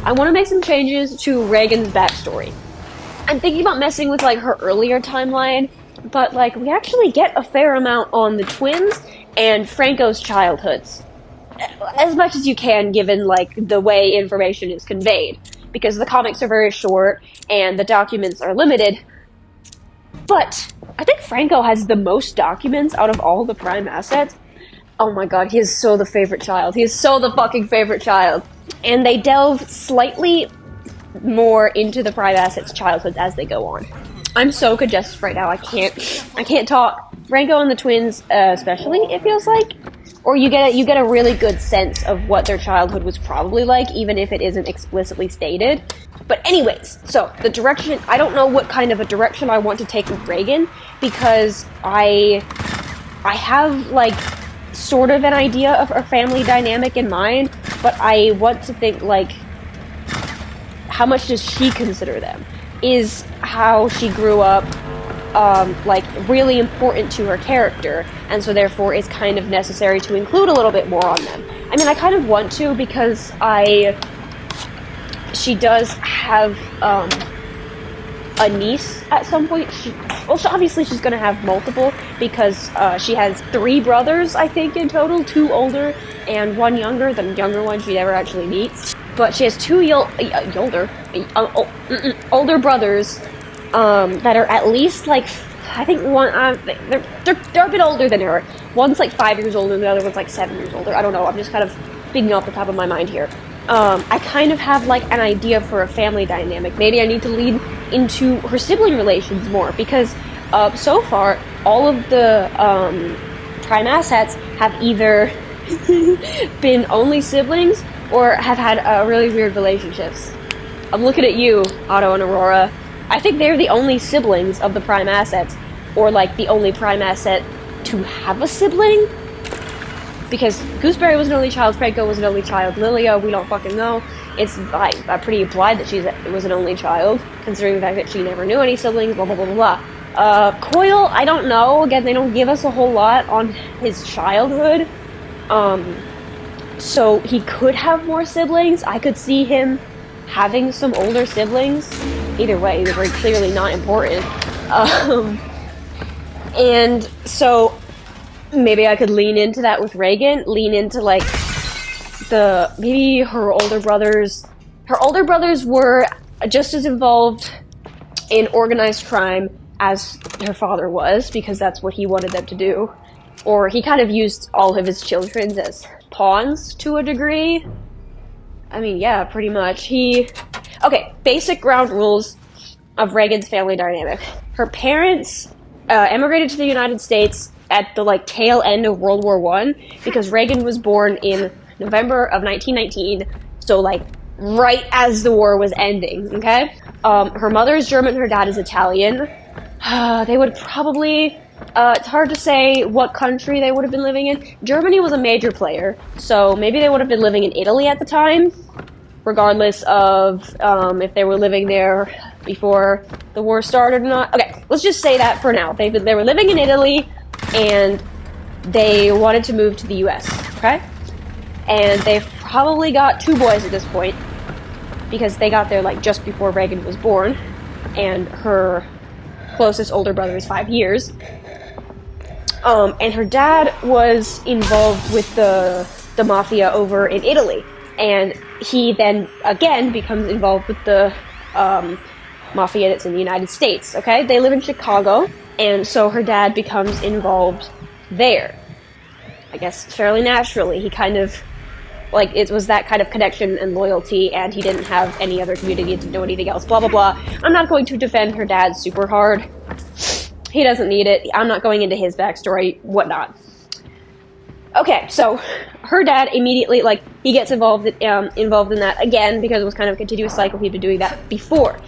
I want to make some changes to Reagan's backstory. I'm thinking about messing with, like, her earlier timeline, but, like, we actually get a fair amount on the twins and Franco's childhoods. As much as you can, given, like, the way information is conveyed. Because the comics are very short, and the documents are limited. But I think Franco has the most documents out of all the Prime assets. Oh my god, he is so the favorite child. He is so the fucking favorite child. And they delve slightly more into the Prime assets' childhoods as they go on. I'm so congested right now, I can't talk. Franco and the twins, especially, it feels like. Or you get a really good sense of what their childhood was probably like, even if it isn't explicitly stated. But anyways, so, the direction, I don't know what kind of a direction I want to take with Reagan, because I have, like, sort of an idea of a family dynamic in mind, but I want to think, like, how much does she consider them? Is how she grew up, like, really important to her character, and so therefore it's kind of necessary to include a little bit more on them. I mean, I kind of want to, because she does have, a niece at some point. Obviously she's gonna have multiple, because, she has 3 brothers, I think, in total, 2 older and 1 younger. The younger one she never actually meets. But she has 2 older brothers, that are at least, like, I think one, they're a bit older than her. One's, like, 5 years older, and the other one's, like, 7 years older. I don't know, I'm just kind of speaking off the top of my mind here. I kind of have, like, an idea for a family dynamic. Maybe I need to lead into her sibling relations more, because, so far, all of the, Prime assets have either been only siblings, or have had, really weird relationships. I'm looking at you, Otto and Aurora. I think they're the only siblings of the Prime assets, or, like, the only Prime asset to have a sibling? Because Gooseberry was an only child, Franco was an only child, Lilia, we don't fucking know. It's, I'm pretty implied that she was an only child, considering the fact that she never knew any siblings, blah blah blah blah blah. Coyle, I don't know, again, they don't give us a whole lot on his childhood. So he could have more siblings. I could see him having some older siblings. Either way, they're very clearly not important. And so maybe I could lean into that with Reagan, lean into, like, maybe her older brothers. Her older brothers were just as involved in organized crime as her father was, because that's what he wanted them to do. Or he kind of used all of his children as pawns to a degree. I mean, yeah, pretty much. Okay, basic ground rules of Reagan's family dynamic. Her parents emigrated to the United States at the, like, tail end of World War I, because Reagan was born in November of 1919, so, like, right as the war was ending, okay? Her mother is German, her dad is Italian. They would probably... it's hard to say what country they would have been living in. Germany was a major player, so maybe they would have been living in Italy at the time, regardless of if they were living there before the war started or not. Okay, let's just say that for now. They were living in Italy, and they wanted to move to the US, okay? And they've probably got 2 boys at this point, because they got there, like, just before Reagan was born, and her closest older brother is 5 years. And her dad was involved with the mafia over in Italy, and he then, again, becomes involved with the mafia that's in the United States, okay? They live in Chicago, and so her dad becomes involved there. I guess fairly naturally. He kind of, like, it was that kind of connection and loyalty, and he didn't have any other community to do anything else, blah blah blah. I'm not going to defend her dad super hard. He doesn't need it. I'm not going into his backstory, whatnot. Okay, so her dad immediately, like, he gets involved in that again, because it was kind of a continuous cycle. He'd been doing that before.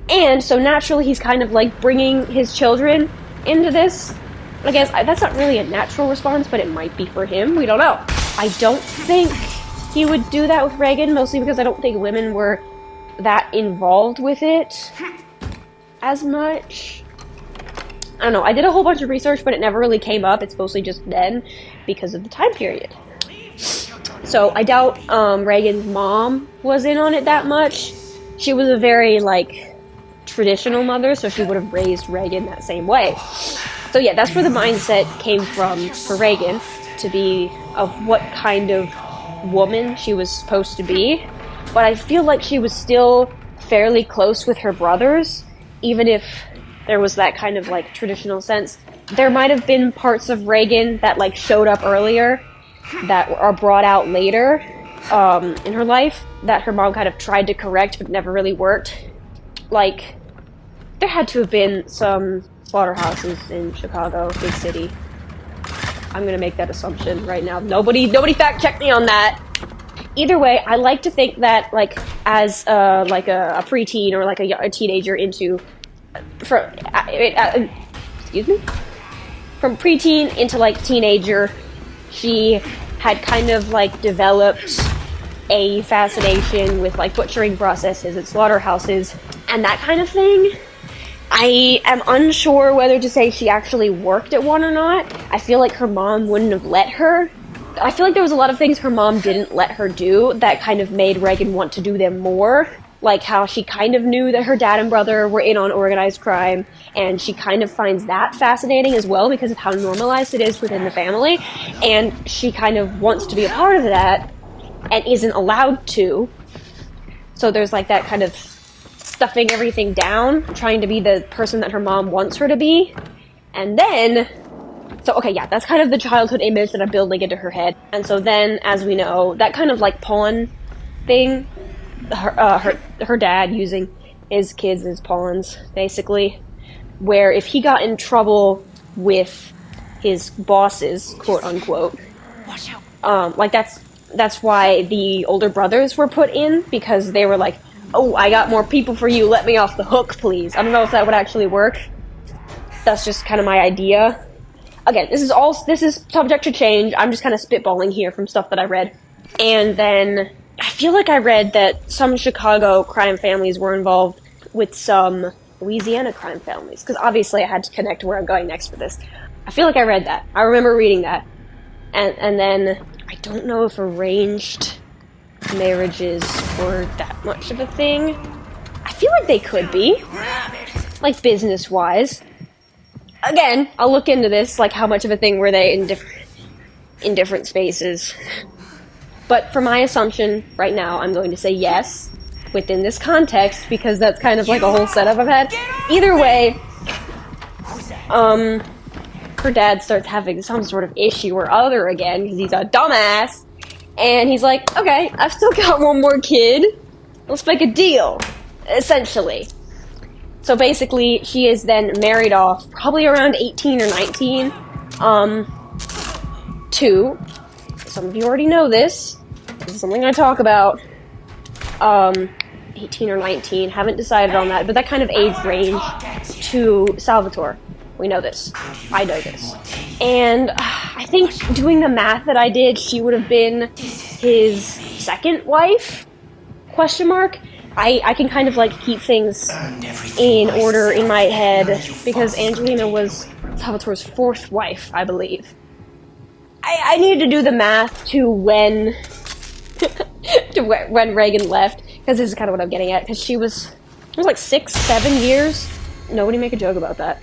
And so naturally he's kind of, like, bringing his children into this. I guess that's not really a natural response, but it might be for him. We don't know. I don't think he would do that with Reagan, mostly because I don't think women were that involved with it as much. I don't know, I did a whole bunch of research, but it never really came up. It's mostly just then, because of the time period. So I doubt Reagan's mom was in on it that much. She was a very, like, traditional mother, so she would have raised Reagan that same way. So yeah, that's where the mindset came from for Reagan, to be of what kind of woman she was supposed to be. But I feel like she was still fairly close with her brothers, even if there was that kind of, like, traditional sense. There might have been parts of Reagan that, like, showed up earlier that are brought out later in her life that her mom kind of tried to correct but never really worked. Like, there had to have been some slaughterhouses in Chicago, big city. I'm gonna make that assumption right now. Nobody fact check me on that. Either way, I like to think that, like, as like a preteen or like a teenager into excuse me, from preteen into like teenager, she had kind of like developed a fascination with like butchering processes and slaughterhouses and that kind of thing. I am unsure whether to say she actually worked at one or not. I feel like her mom wouldn't have let her. I feel like there was a lot of things her mom didn't let her do that kind of made Reagan want to do them more. Like how she kind of knew that her dad and brother were in on organized crime, and she kind of finds that fascinating as well because of how normalized it is within the family, and she kind of wants to be a part of that and isn't allowed to. So there's like that kind of stuffing everything down, trying to be the person that her mom wants her to be. And then, so okay, yeah, that's kind of the childhood image that I'm building into her head. And so then, as we know, that kind of like pawn thing, her dad using his kids as pawns, basically, where if he got in trouble with his bosses, quote unquote, like that's why the older brothers were put in, because they were like, oh, I got more people for you, let me off the hook, please. I don't know if that would actually work. That's just kind of my idea. Again, this is subject to change. I'm just kind of spitballing here from stuff that I read. And then I feel like I read that some Chicago crime families were involved with some Louisiana crime families, because obviously I had to connect where I'm going next for this. I feel like I read that. I remember reading that. And then I don't know if arranged marriages were that much of a thing. I feel like they could be, like business-wise. Again, I'll look into this, like how much of a thing were they in different spaces. But for my assumption right now, I'm going to say yes within this context, because that's kind of like a whole setup I've had. Either way, her dad starts having some sort of issue or other again, because he's a dumbass. And he's like, okay, I've still got one more kid. Let's make a deal, essentially. So basically, she is then married off, probably around 18 or 19, to, some of you already know this is something I talk about, 18 or 19, haven't decided on that, but that kind of age range, to Salvatore. We know this. I know this. And I think doing the math that I did, she would have been his second wife? Question mark? I can kind of like keep things in order in my head, because Angelina was Salvatore's fourth wife, I believe. I needed to do the math to when when Reagan left, because this is kind of what I'm getting at, because it was like 6-7 years. Nobody make a joke about that.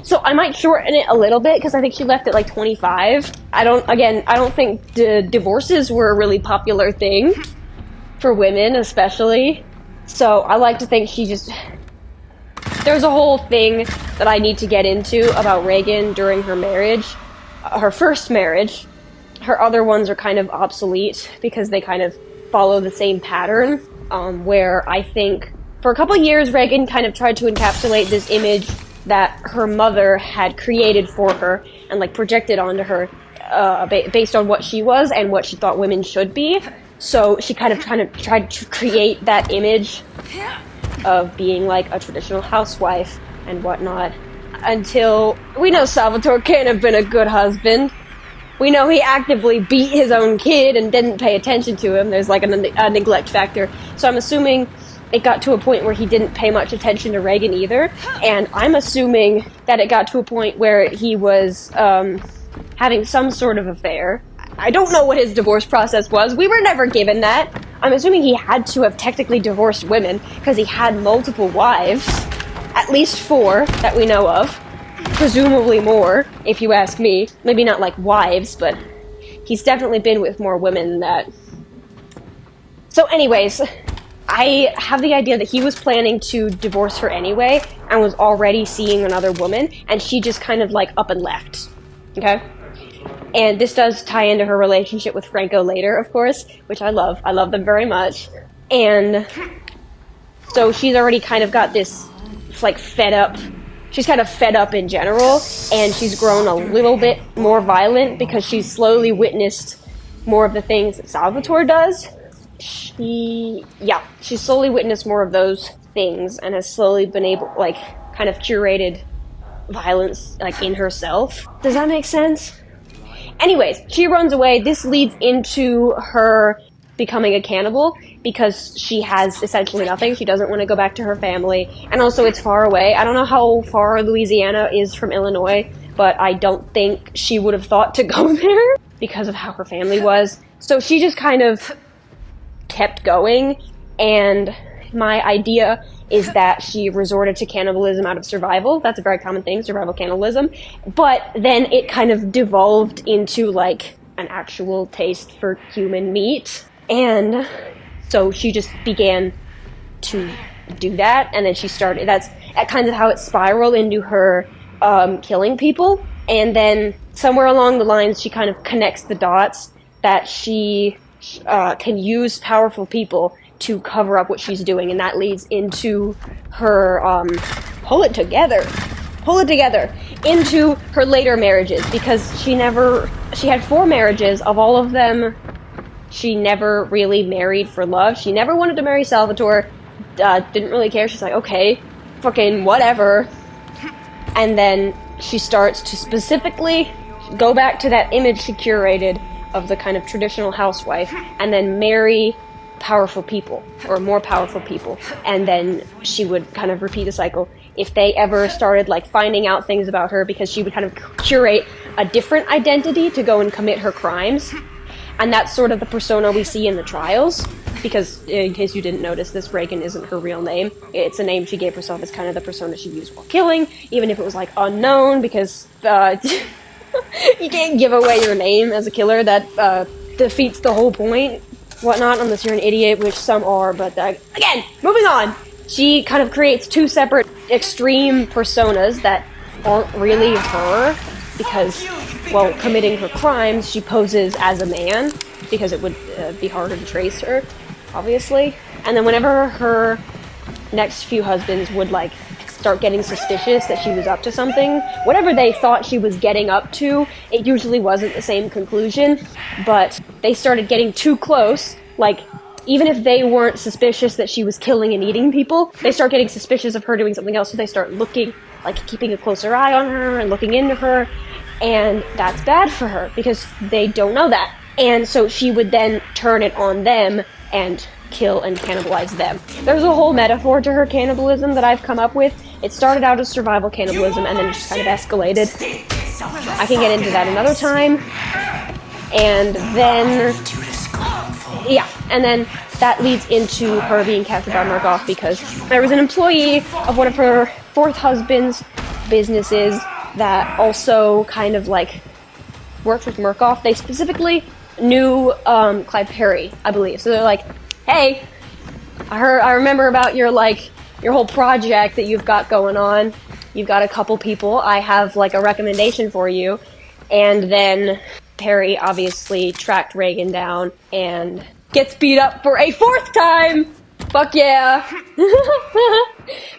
So I might shorten it a little bit, because I think she left at like 25. I don't think divorces were a really popular thing for women, especially. So I like to think there's a whole thing that I need to get into about Reagan during her marriage, her first marriage. Her other ones are kind of obsolete because they kind of follow the same pattern, where I think for a couple of years Reagan kind of tried to encapsulate this image that her mother had created for her and like projected onto her based on what she was and what she thought women should be. So she kind of tried to create that image of being like a traditional housewife and whatnot, until we know Salvatore can't have been a good husband. We know he actively beat his own kid and didn't pay attention to him. There's like a neglect factor. So I'm assuming it got to a point where he didn't pay much attention to Reagan either. And I'm assuming that it got to a point where he was having some sort of affair. I don't know what his divorce process was. We were never given that. I'm assuming he had to have technically divorced women, because he had multiple wives. At least 4 that we know of. Presumably more, if you ask me. Maybe not like wives, but he's definitely been with more women than that. So anyways, I have the idea that he was planning to divorce her anyway, and was already seeing another woman, and she just kind of like up and left. Okay? And this does tie into her relationship with Franco later, of course, which I love. I love them very much. And so she's already kind of got this, like, fed up. She's kind of fed up in general, and she's grown a little bit more violent because she's slowly witnessed more of the things that Salvatore does. She's slowly witnessed more of those things and has slowly been able, like, kind of curated violence, like, in herself. Does that make sense? Anyways, she runs away. This leads into her becoming a cannibal because she has essentially nothing. She doesn't want to go back to her family. And also it's far away. I don't know how far Louisiana is from Illinois, but I don't think she would have thought to go there because of how her family was. So she just kind of kept going, and my idea is that she resorted to cannibalism out of survival. That's a very common thing, survival cannibalism. But then it kind of devolved into, like, an actual taste for human meat. And so she just began to do that, and then she started, that's kind of how it spiraled into her killing people. And then somewhere along the lines, she kind of connects the dots that she can use powerful people to cover up what she's doing, and that leads into her, pull it together, into her later marriages, because she had 4 marriages. Of all of them, she never really married for love. She never wanted to marry Salvatore, didn't really care. She's like, okay, fucking whatever. And then she starts to specifically go back to that image she curated of the kind of traditional housewife, and then marry powerful people, or more powerful people, and then she would kind of repeat the cycle. If they ever started, like, finding out things about her, because she would kind of curate a different identity to go and commit her crimes, and that's sort of the persona we see in the trials, because, in case you didn't notice, this Reagan isn't her real name. It's a name she gave herself as kind of the persona she used while killing, even if it was, like, unknown, because, you can't give away your name as a killer. That, defeats the whole point. Whatnot, unless you're an idiot, which some are, but again, moving on. She kind of creates 2 separate extreme personas that aren't really her, because, well, committing her crimes, she poses as a man, because it would be harder to trace her, obviously. And then whenever her next few husbands would, like, start getting suspicious that she was up to something, whatever they thought she was getting up to, it usually wasn't the same conclusion, but they started getting too close. Like, even if they weren't suspicious that she was killing and eating people, they start getting suspicious of her doing something else, so they start looking, like, keeping a closer eye on her and looking into her, and that's bad for her, because they don't know that. And so she would then turn it on them and kill and cannibalize them. There's a whole metaphor to her cannibalism that I've come up with. It started out as survival cannibalism, and then it just kind of escalated. I can get into that another time. And then, yeah, and then that leads into her being captured by Murkoff, because there was an employee of one of her 4th husband's businesses that also kind of, like, worked with Murkoff. They specifically knew Clive Perry, I believe. So they're like, hey, I remember about your whole project that you've got going on. You've got a couple people. I have, like, a recommendation for you. And then Perry obviously tracked Reagan down and gets beat up for a 4th time! Fuck yeah!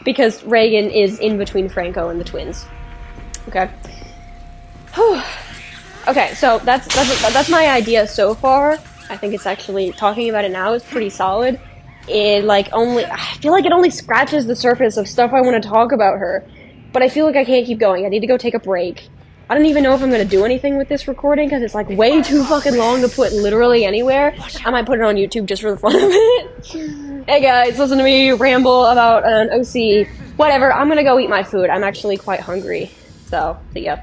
Because Reagan is in between Franco and the twins. Okay. Whew. Okay, so that's my idea so far. I think it's actually, talking about it now is pretty solid. I feel like it only scratches the surface of stuff I want to talk about her. But I feel like I can't keep going. I need to go take a break. I don't even know if I'm going to do anything with this recording, because it's, like, way too fucking long to put literally anywhere. I might put it on YouTube just for the fun of it. Hey guys, listen to me ramble about an OC. Whatever, I'm going to go eat my food. I'm actually quite hungry. So, see ya.